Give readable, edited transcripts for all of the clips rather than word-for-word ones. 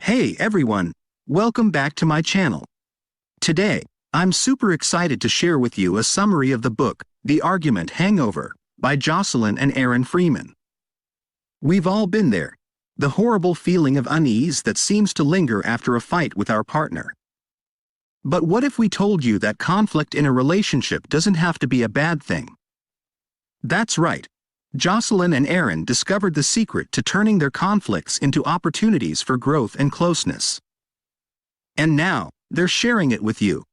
Hey everyone, welcome back to my channel. Today, I'm super excited to share with you a summary of the book, The Argument Hangover, by Jocelyn and Aaron Freeman. We've all been there, the horrible feeling of unease that seems to linger after a fight with our partner. But what if we told you that conflict in a relationship doesn't have to be a bad thing? That's right. Jocelyn and Aaron discovered the secret to turning their conflicts into opportunities for growth and closeness. And now, they're sharing it with you.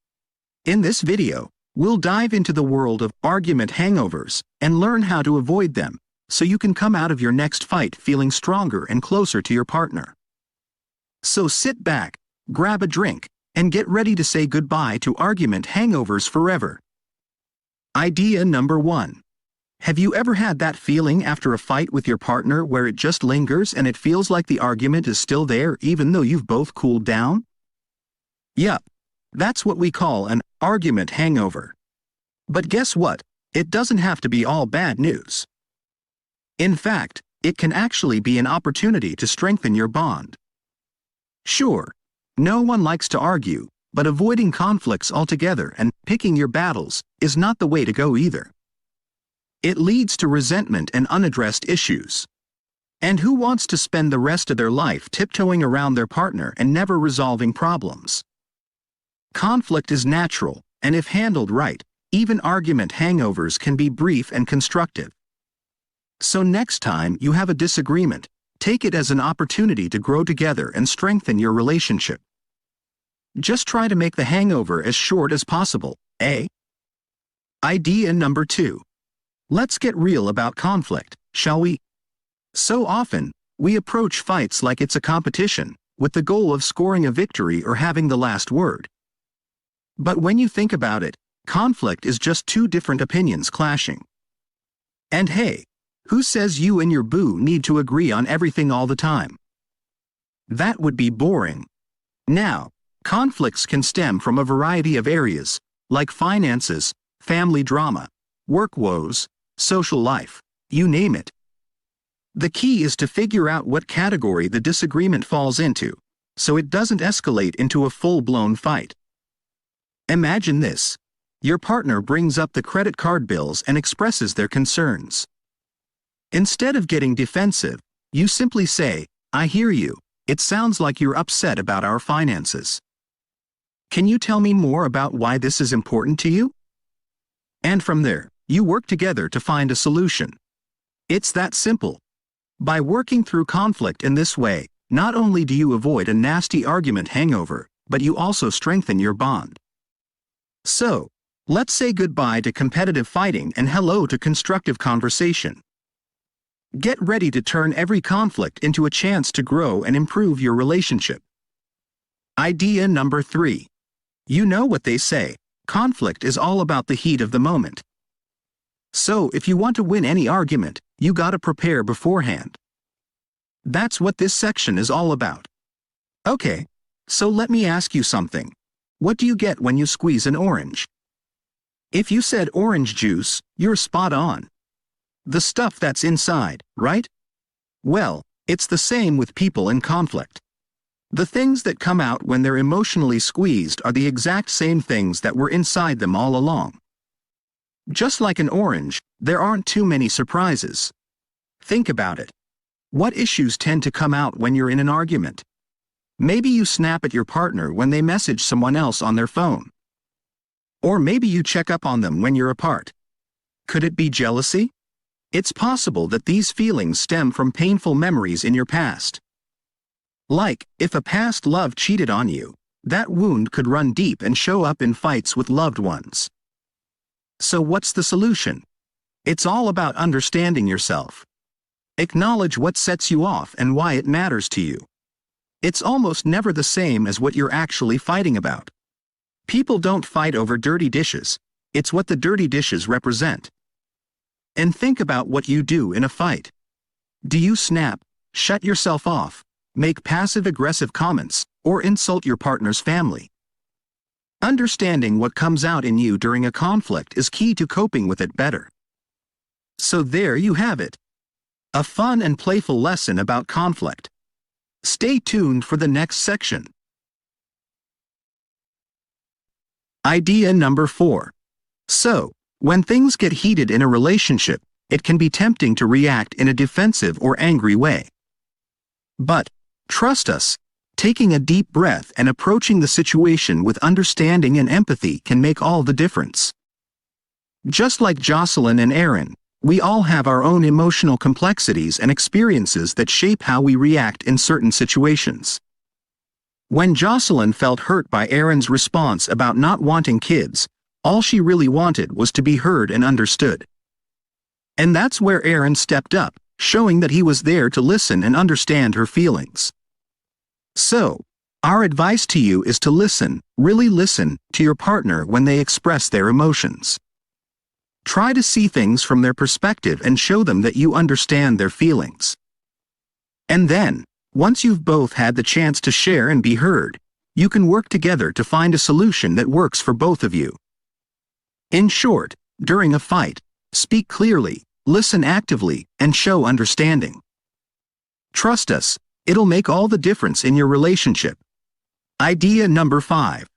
In this video, we'll dive into the world of argument hangovers and learn how to avoid them, so you can come out of your next fight feeling stronger and closer to your partner. So sit back, grab a drink, and get ready to say goodbye to argument hangovers forever. Idea number 1. Have you ever had that feeling after a fight with your partner where it just lingers and it feels like the argument is still there even though you've both cooled down? Yup, that's what we call an argument hangover. But guess what? It doesn't have to be all bad news. In fact, it can actually be an opportunity to strengthen your bond. Sure, no one likes to argue, but avoiding conflicts altogether and picking your battles is not the way to go either. It leads to resentment and unaddressed issues. And who wants to spend the rest of their life tiptoeing around their partner and never resolving problems? Conflict is natural, and if handled right, even argument hangovers can be brief and constructive. So next time you have a disagreement, take it as an opportunity to grow together and strengthen your relationship. Just try to make the hangover as short as possible, eh? Idea number 2. Let's get real about conflict, shall we? So often, we approach fights like it's a competition, with the goal of scoring a victory or having the last word. But when you think about it, conflict is just two different opinions clashing. And hey, who says you and your boo need to agree on everything all the time? That would be boring. Now, conflicts can stem from a variety of areas, like finances, family drama, work woes, social life, you name it. The key is to figure out what category the disagreement falls into, so it doesn't escalate into a full-blown fight. Imagine this. Your partner brings up the credit card bills and expresses their concerns. Instead of getting defensive, you simply say, "I hear you. It sounds like you're upset about our finances. Can you tell me more about why this is important to you?" And from there, you work together to find a solution. It's that simple. By working through conflict in this way, not only do you avoid a nasty argument hangover, but you also strengthen your bond. So, let's say goodbye to competitive fighting and hello to constructive conversation. Get ready to turn every conflict into a chance to grow and improve your relationship. Idea number 3. You know what they say, conflict is all about the heat of the moment. So if you want to win any argument, you gotta prepare beforehand. That's what this section is all about. Okay, so let me ask you something. What do you get when you squeeze an orange? If you said orange juice, you're spot on. The stuff that's inside, right? Well, it's the same with people in conflict. The things that come out when they're emotionally squeezed are the exact same things that were inside them all along. Just like an orange, there aren't too many surprises. Think about it. What issues tend to come out when you're in an argument? Maybe you snap at your partner when they message someone else on their phone. Or maybe you check up on them when you're apart. Could it be jealousy? It's possible that these feelings stem from painful memories in your past. Like, if a past love cheated on you, that wound could run deep and show up in fights with loved ones. So what's the solution? It's all about understanding yourself. Acknowledge what sets you off and why it matters to you. It's almost never the same as what you're actually fighting about. People don't fight over dirty dishes, it's what the dirty dishes represent. And think about what you do in a fight. Do you snap, shut yourself off, make passive-aggressive comments, or insult your partner's family? Understanding what comes out in you during a conflict is key to coping with it better. So there you have it. A fun and playful lesson about conflict. Stay tuned for the next section. Idea number 4. So, when things get heated in a relationship, it can be tempting to react in a defensive or angry way. But, trust us, taking a deep breath and approaching the situation with understanding and empathy can make all the difference. Just like Jocelyn and Aaron, we all have our own emotional complexities and experiences that shape how we react in certain situations. When Jocelyn felt hurt by Aaron's response about not wanting kids, all she really wanted was to be heard and understood. And that's where Aaron stepped up, showing that he was there to listen and understand her feelings. So, our advice to you is to listen, really listen, to your partner when they express their emotions. Try to see things from their perspective and show them that you understand their feelings. And then, once you've both had the chance to share and be heard, you can work together to find a solution that works for both of you. In short, during a fight, speak clearly, listen actively, and show understanding. Trust us, it'll make all the difference in your relationship. Idea number 5.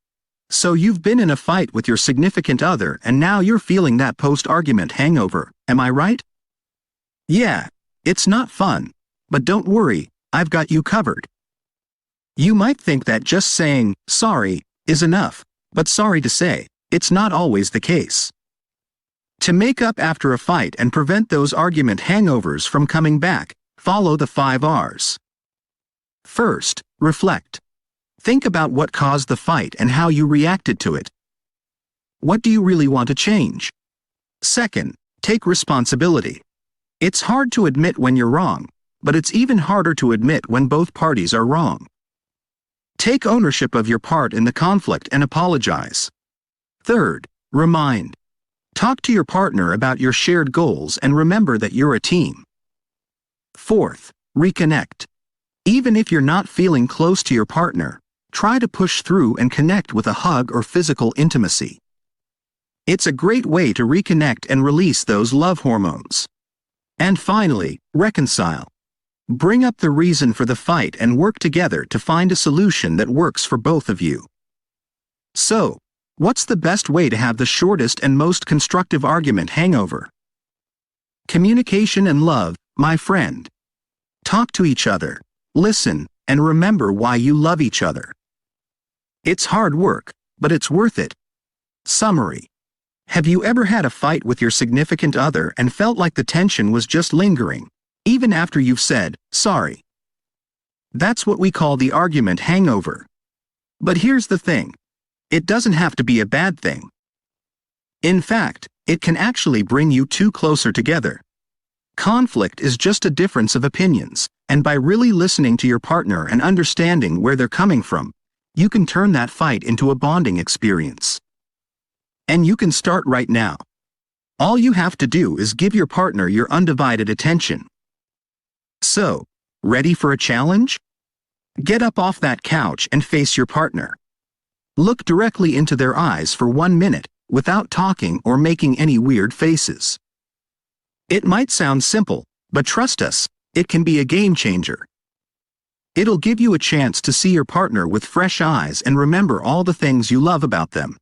So you've been in a fight with your significant other and now you're feeling that post-argument hangover, am I right? Yeah, it's not fun, but don't worry, I've got you covered. You might think that just saying, sorry, is enough, but sorry to say, it's not always the case. To make up after a fight and prevent those argument hangovers from coming back, follow the 5 R's. First, reflect. Think about what caused the fight and how you reacted to it. What do you really want to change? Second, take responsibility. It's hard to admit when you're wrong, but it's even harder to admit when both parties are wrong. Take ownership of your part in the conflict and apologize. Third, remind. Talk to your partner about your shared goals and remember that you're a team. Fourth, reconnect. Even if you're not feeling close to your partner, try to push through and connect with a hug or physical intimacy. It's a great way to reconnect and release those love hormones. And finally, reconcile. Bring up the reason for the fight and work together to find a solution that works for both of you. So, what's the best way to have the shortest and most constructive argument hangover? Communication and love, my friend. Talk to each other, listen, and remember why you love each other. It's hard work, but it's worth it. Summary. Have you ever had a fight with your significant other and felt like the tension was just lingering, even after you've said, sorry? That's what we call the argument hangover. But here's the thing. It doesn't have to be a bad thing. In fact, it can actually bring you two closer together. Conflict is just a difference of opinions, and by really listening to your partner and understanding where they're coming from, you can turn that fight into a bonding experience. And you can start right now. All you have to do is give your partner your undivided attention. So, ready for a challenge? Get up off that couch and face your partner. Look directly into their eyes for 1 minute, without talking or making any weird faces. It might sound simple, but trust us, it can be a game changer. It'll give you a chance to see your partner with fresh eyes and remember all the things you love about them.